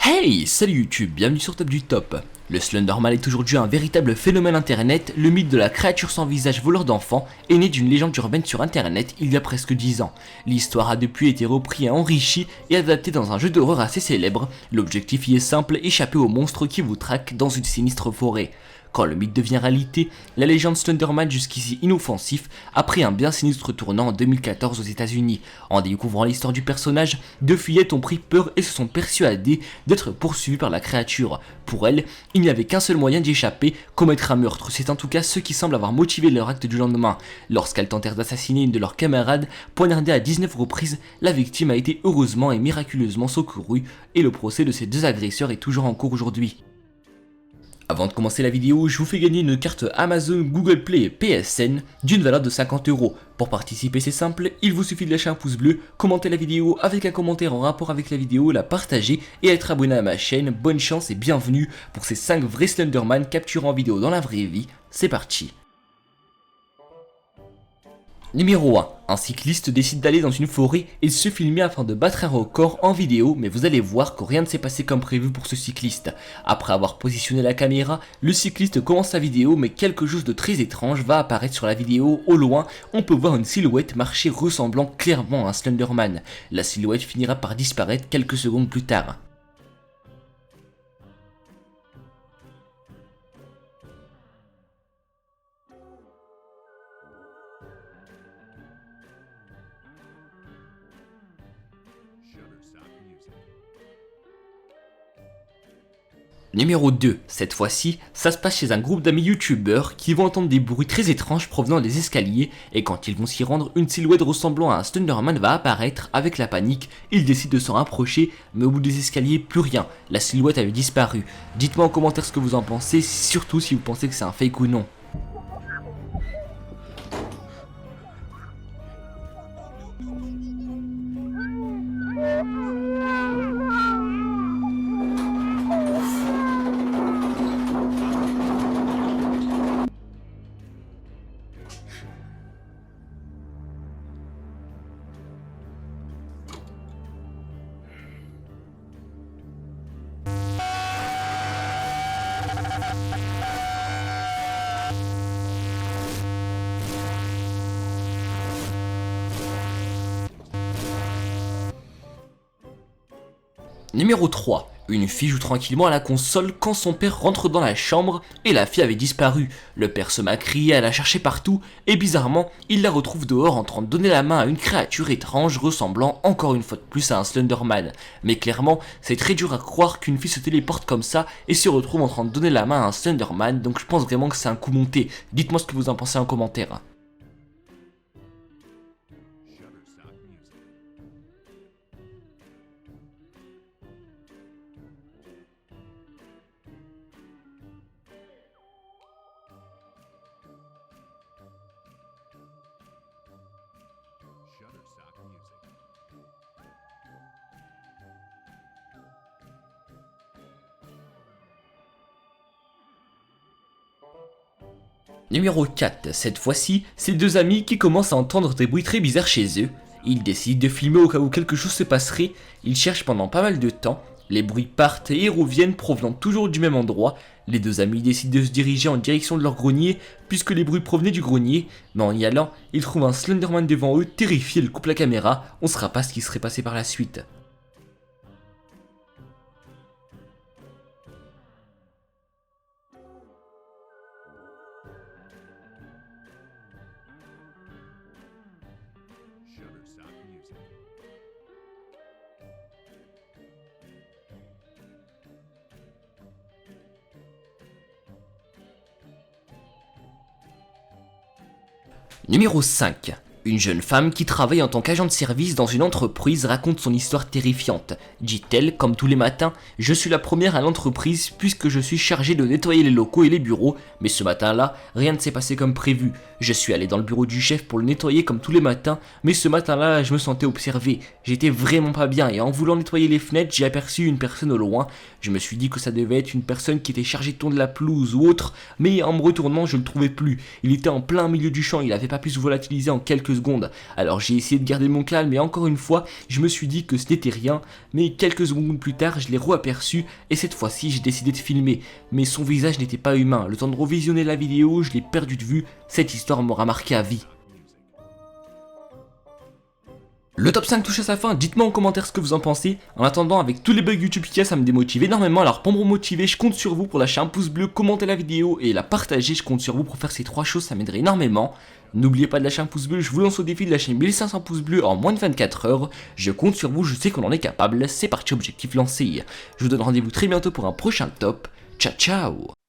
Hey, salut YouTube, bienvenue sur Top du Top. Le Slenderman est aujourd'hui un véritable phénomène internet. Le mythe de la créature sans visage voleur d'enfants est né d'une légende urbaine sur internet il y a presque 10 ans. L'histoire a depuis été reprise et enrichie et adaptée dans un jeu d'horreur assez célèbre. L'objectif y est simple, échapper aux monstres qui vous traquent dans une sinistre forêt. Quand le mythe devient réalité, la légende Slenderman, jusqu'ici inoffensif, a pris un bien sinistre tournant en 2014 aux États-Unis. En découvrant l'histoire du personnage, deux fillettes ont pris peur et se sont persuadées d'être poursuivies par la créature. Pour elles, il n'y avait qu'un seul moyen d'y échapper, commettre un meurtre. C'est en tout cas ce qui semble avoir motivé leur acte du lendemain. Lorsqu'elles tentèrent d'assassiner une de leurs camarades, poignardée à 19 reprises, la victime a été heureusement et miraculeusement secourue et le procès de ces deux agresseurs est toujours en cours aujourd'hui. Avant de commencer la vidéo, je vous fais gagner une carte Amazon, Google Play et PSN d'une valeur de 50 €. Pour participer, c'est simple, il vous suffit de lâcher un pouce bleu, commenter la vidéo avec un commentaire en rapport avec la vidéo, la partager et être abonné à ma chaîne. Bonne chance et bienvenue pour ces 5 vrais Slenderman capturés en vidéo dans la vraie vie. C'est parti. Numéro 1. Un cycliste décide d'aller dans une forêt et se filmer afin de battre un record en vidéo, mais vous allez voir que rien ne s'est passé comme prévu pour ce cycliste. Après avoir positionné la caméra, le cycliste commence sa vidéo, mais quelque chose de très étrange va apparaître sur la vidéo. Au loin, on peut voir une silhouette marcher ressemblant clairement à un Slenderman. La silhouette finira par disparaître quelques secondes plus tard. Numéro 2, cette fois-ci, ça se passe chez un groupe d'amis youtubeurs qui vont entendre des bruits très étranges provenant des escaliers et quand ils vont s'y rendre, une silhouette ressemblant à un Slenderman va apparaître. Avec la panique, ils décident de s'en rapprocher, mais au bout des escaliers, plus rien, la silhouette avait disparu. Dites-moi en commentaire ce que vous en pensez, surtout si vous pensez que c'est un fake ou non. Numéro 3. Une fille joue tranquillement à la console quand son père rentre dans la chambre et la fille avait disparu. Le père se met à crier, à la chercher partout et bizarrement, il la retrouve dehors en train de donner la main à une créature étrange ressemblant encore une fois de plus à un Slenderman. Mais clairement, c'est très dur à croire qu'une fille se téléporte comme ça et se retrouve en train de donner la main à un Slenderman, donc je pense vraiment que c'est un coup monté. Dites-moi ce que vous en pensez en commentaire. Numéro 4, cette fois-ci, c'est deux amis qui commencent à entendre des bruits très bizarres chez eux. Ils décident de filmer au cas où quelque chose se passerait, ils cherchent pendant pas mal de temps, les bruits partent et reviennent provenant toujours du même endroit. Les deux amis décident de se diriger en direction de leur grenier puisque les bruits provenaient du grenier, mais en y allant, ils trouvent un Slenderman devant eux, terrifiés, ils coupent la caméra, on ne saura pas ce qui serait passé par la suite. Numéro 5. Une jeune femme qui travaille en tant qu'agent de service dans une entreprise raconte son histoire terrifiante. Dit-elle, comme tous les matins, je suis la première à l'entreprise puisque je suis chargée de nettoyer les locaux et les bureaux, mais ce matin-là, rien ne s'est passé comme prévu. Je suis allé dans le bureau du chef pour le nettoyer comme tous les matins, mais ce matin-là, je me sentais observé. J'étais vraiment pas bien et en voulant nettoyer les fenêtres, j'ai aperçu une personne au loin. Je me suis dit que ça devait être une personne qui était chargée de tondre la pelouse ou autre, mais en me retournant, je le trouvais plus. Il était en plein milieu du champ, il avait pas pu se volatiliser en quelques quelques secondes. Alors j'ai essayé de garder mon calme, mais encore une fois, je me suis dit que ce n'était rien, mais quelques secondes plus tard, je l'ai reaperçu, et cette fois-ci, j'ai décidé de filmer. Mais son visage n'était pas humain, le temps de revisionner la vidéo, je l'ai perdu de vue, cette histoire m'aura marqué à vie. Le top 5 touche à sa fin, dites-moi en commentaire ce que vous en pensez. En attendant, avec tous les bugs YouTube qu'il y a, ça me démotive énormément, alors pour me remotiver, je compte sur vous pour lâcher un pouce bleu, commenter la vidéo et la partager, je compte sur vous pour faire ces 3 choses, ça m'aiderait énormément. N'oubliez pas de lâcher un pouce bleu, je vous lance au défi de lâcher 1500 pouces bleus en moins de 24 heures. Je compte sur vous, je sais qu'on en est capable, c'est parti, objectif lancé. Je vous donne rendez-vous très bientôt pour un prochain top, ciao ciao.